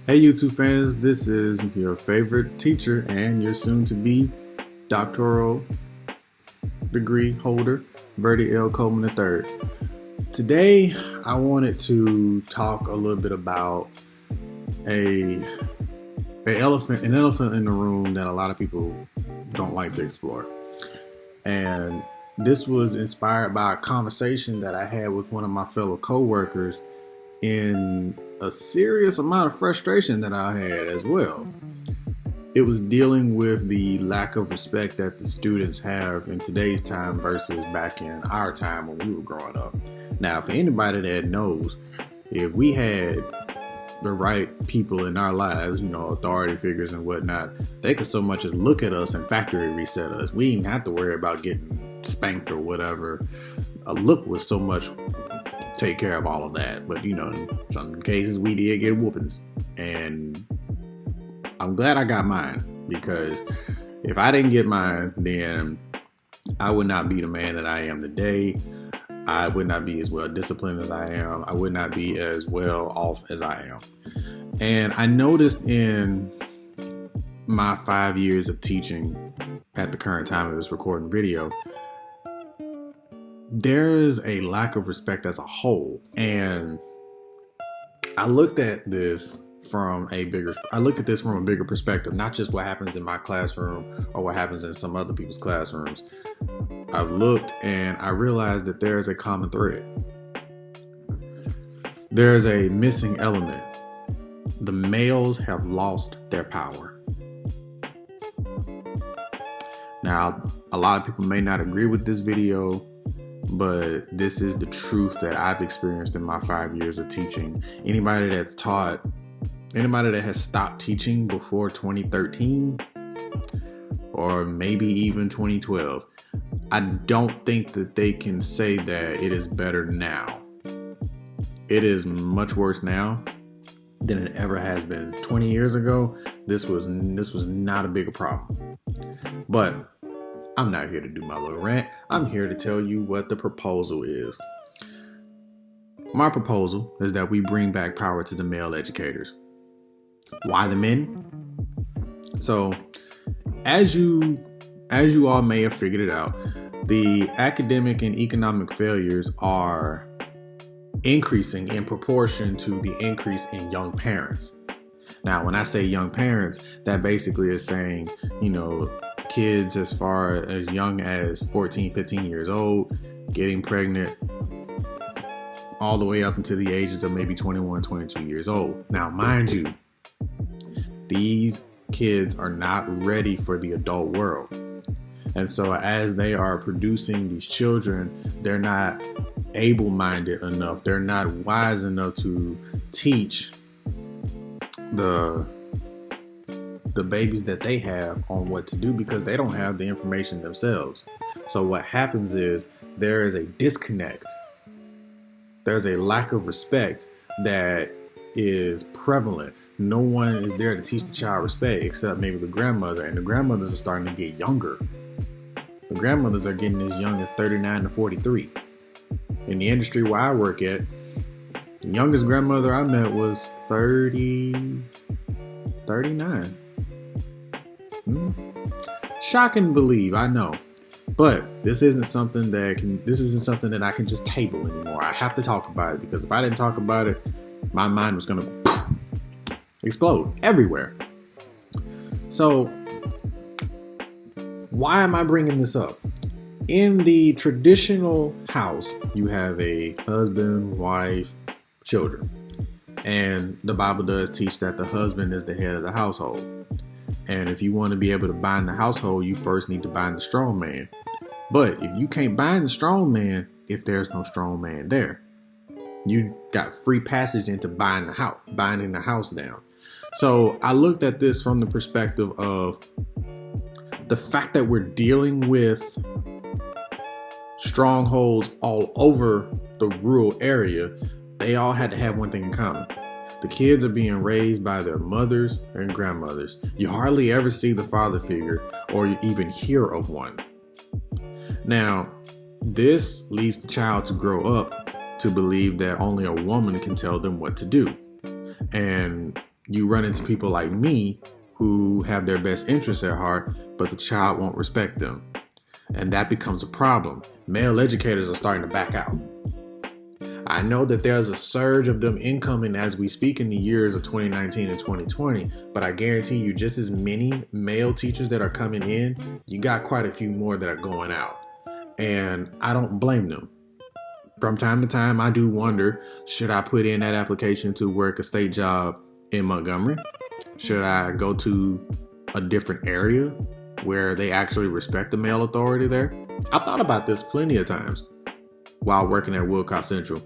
Hey YouTube fans, this is your favorite teacher and your soon-to-be doctoral degree holder, Verdi L. Coleman III. Today, I wanted to talk a little bit about an elephant in the room that a lot of people don't like to explore. And this was inspired by a conversation that I had with one of my fellow co-workers in a serious amount of frustration that I had as well. It was dealing with the lack of respect that the students have in today's time versus back in our time when we were growing up. Now, for anybody that knows, if we had the right people in our lives, authority figures and whatnot, they could so much as look at us and factory reset us. We didn't have to worry about getting spanked or whatever. A look was so much take care of all of that. But in some cases we did get whoopings, and I'm glad I got mine, because if I didn't get mine, then I would not be the man that I am today. I would not be as well disciplined as I am. I would not be as well off as I am. And I noticed in my 5 years of teaching at the current time of this recording video, there is a lack of respect as a whole. And I looked at this from a bigger perspective, not just what happens in my classroom or what happens in some other people's classrooms. I've looked and I realized that there is a common thread. There is a missing element. The males have lost their power. Now, a lot of people may not agree with this video, but this is the truth that I've experienced in my 5 years of teaching. Anybody that has stopped teaching before 2013 or maybe even 2012, I don't think that they can say that it is better now. It is much worse now than it ever has been. 20 years ago, this was not a bigger problem. But I'm not here to do my little rant. I'm here to tell you what the proposal is. My proposal is that we bring back power to the male educators. Why the men? So, as you all may have figured it out, the academic and economic failures are increasing in proportion to the increase in young parents. Now, when I say young parents, that basically is saying, kids as far as young as 14, 15 years old, getting pregnant, all the way up into the ages of maybe 21, 22 years old. Now, mind you, these kids are not ready for the adult world. And so as they are producing these children, they're not able-minded enough. They're not wise enough to teach the babies that they have on what to do, because they don't have the information themselves. So what happens is there is a disconnect. There's a lack of respect that is prevalent. No one is there to teach the child respect except maybe the grandmother, and the grandmothers are starting to get younger. The grandmothers are getting as young as 39 to 43. In the industry where I work at, the youngest grandmother I met was 39. Shocking to believe, I know. But this isn't something that I can just table anymore. I have to talk about it, because if I didn't talk about it, my mind was gonna explode everywhere. So, why am I bringing this up? In the traditional house, you have a husband, wife, children. And the Bible does teach that the husband is the head of the household. And if you want to be able to bind the household, you first need to bind the strong man. But if you can't bind the strong man, if there's no strong man there, you got free passage into binding the house down. So I looked at this from the perspective of the fact that we're dealing with strongholds all over the rural area. They all had to have one thing in common. The kids are being raised by their mothers and grandmothers. You hardly ever see the father figure or you even hear of one. Now, this leads the child to grow up to believe that only a woman can tell them what to do. And you run into people like me who have their best interests at heart, but the child won't respect them. And that becomes a problem. Male educators are starting to back out. I know that there's a surge of them incoming as we speak in the years of 2019 and 2020, but I guarantee you just as many male teachers that are coming in, you got quite a few more that are going out. And I don't blame them. From time to time, I do wonder, should I put in that application to work a state job in Montgomery? Should I go to a different area where they actually respect the male authority there? I've thought about this plenty of times while working at Wilcox Central.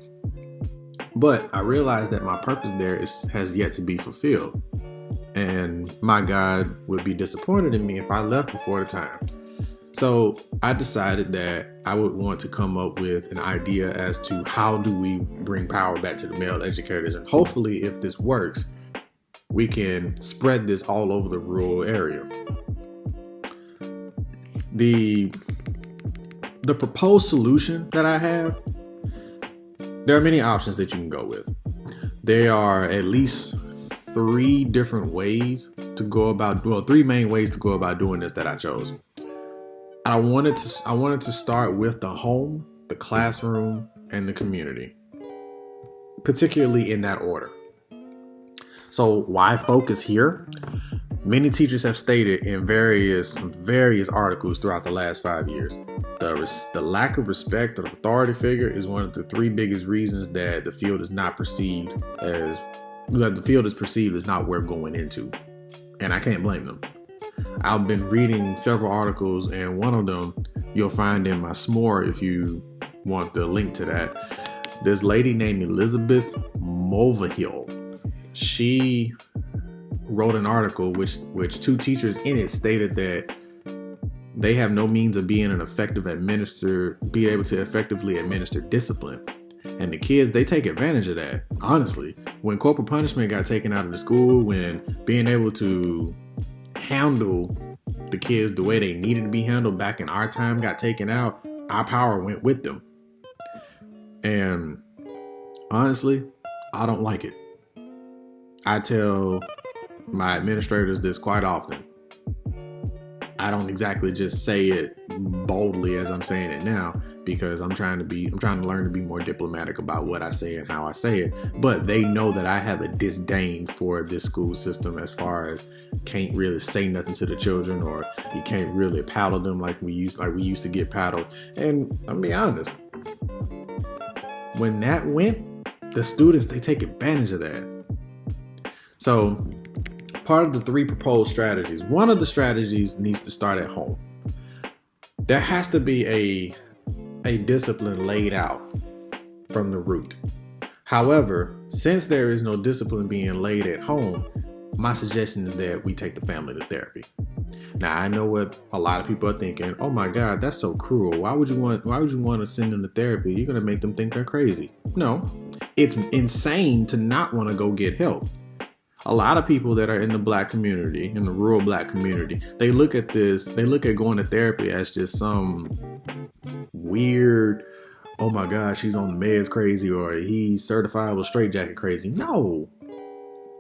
But I realized that my purpose there has yet to be fulfilled. And my God would be disappointed in me if I left before the time. So I decided that I would want to come up with an idea as to how do we bring power back to the male educators. And hopefully, if this works, we can spread this all over the rural area. The proposed solution that I have, there are many options that you can go with. There are at least three different ways to go about, three main ways to go about doing this that I chose. I wanted to start with the home, the classroom, and the community, particularly in that order. So why focus here? Many teachers have stated in various articles throughout the last 5 years, the lack of respect of authority figure is one of the three biggest reasons that the field is perceived as not worth going into. And I can't blame them. I've been reading several articles, and one of them you'll find in my s'more if you want the link to that. This lady named Elizabeth Mulvihill, she wrote an article which two teachers in it stated that they have no means of being able to effectively administer discipline. And the kids, they take advantage of that. Honestly, when corporal punishment got taken out of the school, when being able to handle the kids the way they needed to be handled back in our time got taken out, our power went with them. And honestly, I don't like it. I tell my administrators this quite often. I don't exactly just say it boldly as I'm saying it now, because I'm trying to learn to be more diplomatic about what I say and how I say it. But they know that I have a disdain for this school system, as far as can't really say nothing to the children, or you can't really paddle them like we used to get paddled. And I'll be honest, when that went, the students, they take advantage of that. So part of the three proposed strategies, one of the strategies needs to start at home. There has to be a discipline laid out from the root. However, since there is no discipline being laid at home, my suggestion is that we take the family to therapy. Now, I know what a lot of people are thinking. Oh my God, that's so cruel. Why would you want to send them to therapy? You're going to make them think they're crazy. No, it's insane to not want to go get help. A lot of people that are in the Black community, in the rural Black community, they look at going to therapy as just some weird, oh my God, she's on the meds crazy, or he's certified with straitjacket crazy. No,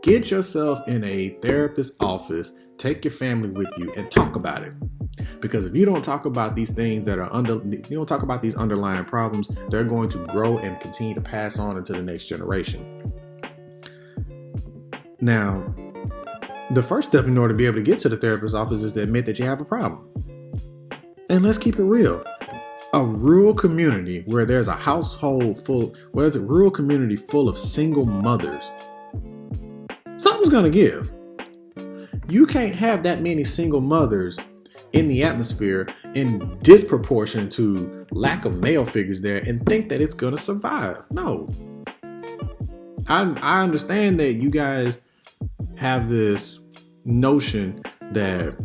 get yourself in a therapist's office, take your family with you, and talk about it. Because if you don't talk about these things you don't talk about these underlying problems, they're going to grow and continue to pass on into the next generation. Now, the first step in order to be able to get to the therapist's office is to admit that you have a problem. And let's keep it real. A rural community where there's a rural community full of single mothers, something's gonna give. You can't have that many single mothers in the atmosphere in disproportion to lack of male figures there and think that it's gonna survive. No. I understand that you guys have this notion that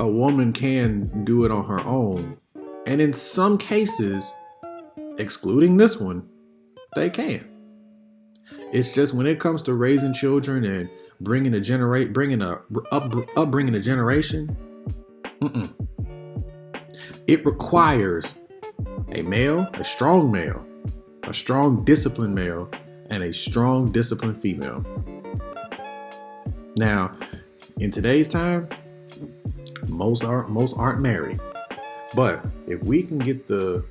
a woman can do it on her own. And in some cases, excluding this one, they can. It's just when it comes to raising children and upbringing a generation, it requires a strong disciplined male and a strong, disciplined female. Now, in today's time, most aren't married. But if we can get that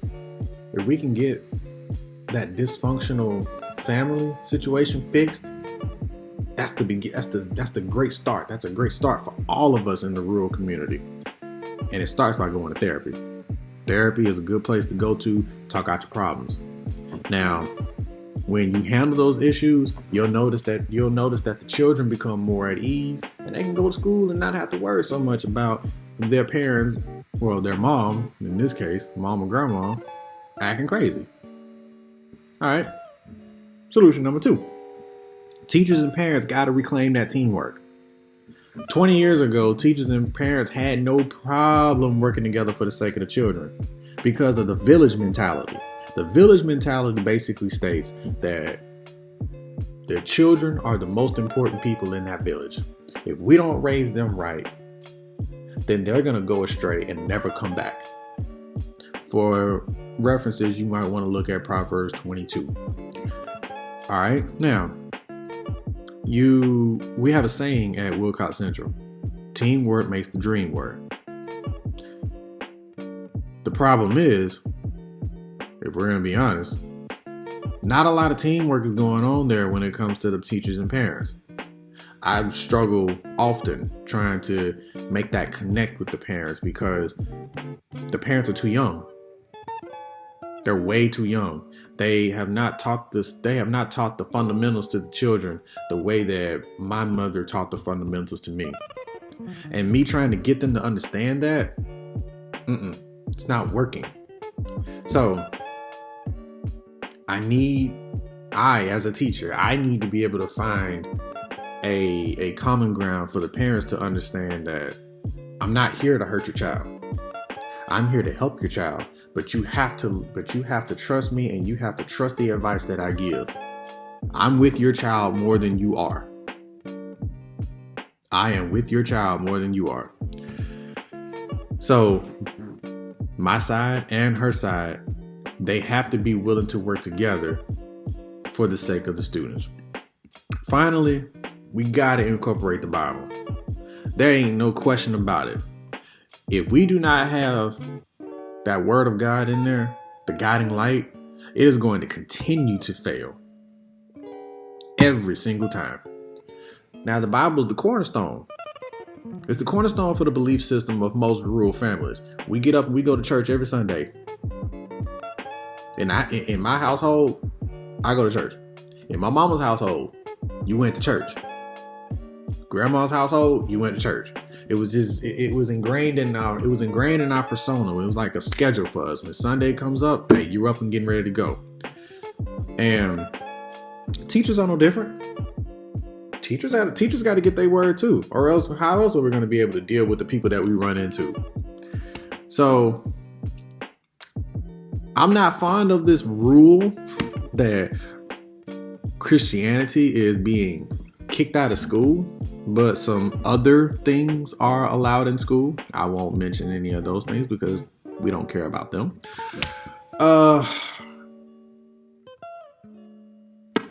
dysfunctional family situation fixed, that's the great start. That's a great start for all of us in the rural community. And it starts by going to therapy. Therapy is a good place to go to talk out your problems. Now, when you handle those issues, you'll notice that the children become more at ease, and they can go to school and not have to worry so much about their parents, well, their mom, in this case, mom or grandma, acting crazy. All right. Solution number 2. Teachers and parents got to reclaim that teamwork. 20 years ago, teachers and parents had no problem working together for the sake of the children because of the village mentality. The village mentality basically states that their children are the most important people in that village. If we don't raise them right, then they're going to go astray and never come back. For references, you might want to look at Proverbs 22. All right. Now, we have a saying at Wilcox Central: teamwork makes the dream work. The problem is, if we're going to be honest, not a lot of teamwork is going on there when it comes to the teachers and parents. I struggle often trying to make that connect with the parents because the parents are too young. They're way too young. They have not taught the fundamentals to the children the way that my mother taught the fundamentals to me. And me trying to get them to understand that, it's not working. So as a teacher, I need to be able to find a common ground for the parents to understand that I'm not here to hurt your child. I'm here to help your child, but you have to trust me, and you have to trust the advice that I give. I'm with your child more than you are. I am with your child more than you are. So my side and her side, they have to be willing to work together for the sake of the students. Finally, we got to incorporate the Bible. There ain't no question about it. If we do not have that word of God in there, the guiding light, it is going to continue to fail every single time. Now, the Bible is the cornerstone. It's the cornerstone for the belief system of most rural families. We get up and we go to church every Sunday. And in my household, I go to church. In my mama's household, you went to church. Grandma's household, you went to church. It was ingrained in our persona. It was like a schedule for us. When Sunday comes up, hey, you're up and getting ready to go. And teachers are no different. Teachers got to get their word too, or else how else are we going to be able to deal with the people that we run into? So I'm not fond of this rule that Christianity is being kicked out of school, but some other things are allowed in school. I won't mention any of those things because we don't care about them.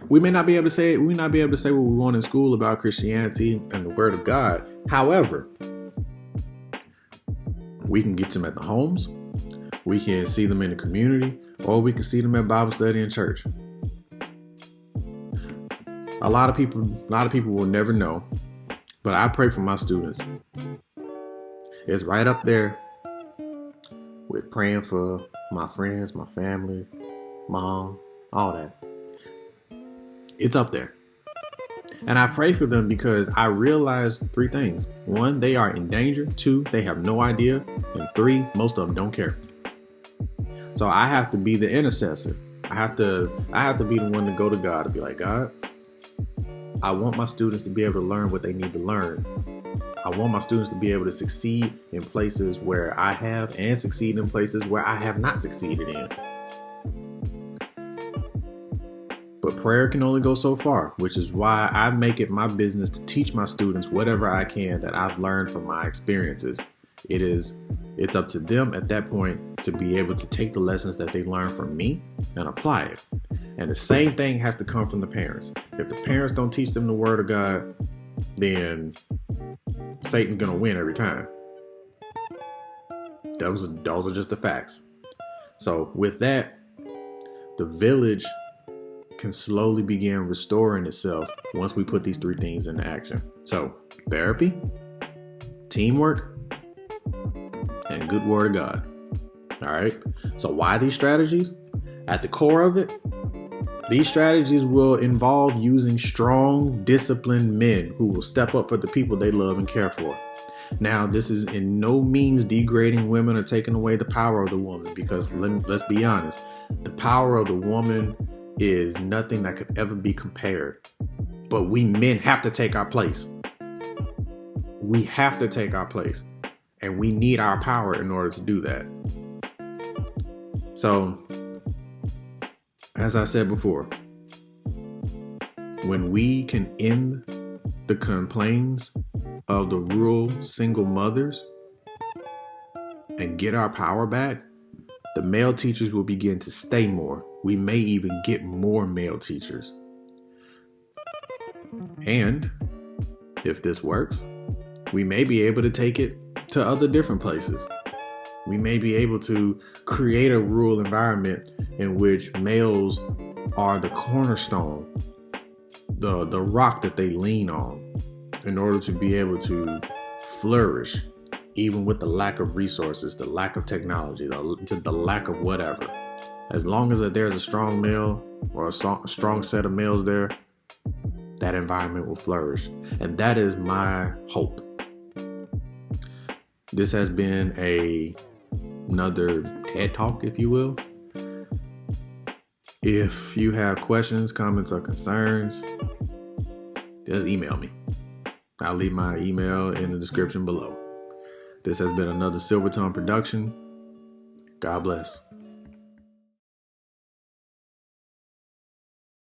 We may not be able to say what we want in school about Christianity and the Word of God. However, we can get them at the homes, we can see them in the community, or we can see them at Bible study and church. A lot of people will never know, but I pray for my students. It's right up there with praying for my friends, my family, mom, all that. It's up there. And I pray for them because I realize 3 things. 1, they are in danger. 2, they have no idea. And 3, most of them don't care. So I have to be the intercessor. I have to be the one to go to God and be like, God, I want my students to be able to learn what they need to learn. I want my students to be able to succeed in places where I have, and succeed in places where I have not succeeded in. But prayer can only go so far, which is why I make it my business to teach my students whatever I can that I've learned from my experiences. It's up to them at that point to be able to take the lessons that they learn from me and apply it. And the same thing has to come from the parents. If the parents don't teach them the word of God, then Satan's going to win every time. Those are just the facts. So with that, the village can slowly begin restoring itself once we put these three things into action. So therapy, teamwork, and good word of God. All right. So why these strategies? At the core of it, these strategies will involve using strong, disciplined men who will step up for the people they love and care for. Now, this is in no means degrading women or taking away the power of the woman, because let's be honest, the power of the woman is nothing that could ever be compared. But we men have to take our place. We have to take our place, and we need our power in order to do that. So, as I said before, when we can end the complaints of the rural single mothers and get our power back, the male teachers will begin to stay more. We may even get more male teachers. And if this works, we may be able to take it to other different places. We may be able to create a rural environment in which males are the cornerstone, the rock that they lean on in order to be able to flourish, even with the lack of resources, the lack of technology, the lack of whatever. As long as there's a strong male or a strong set of males there, that environment will flourish. And that is my hope. This has been another TED Talk, if you will. If you have questions, comments, or concerns, just email me. I'll leave my email in the description below. This has been another Silvertone production. God bless.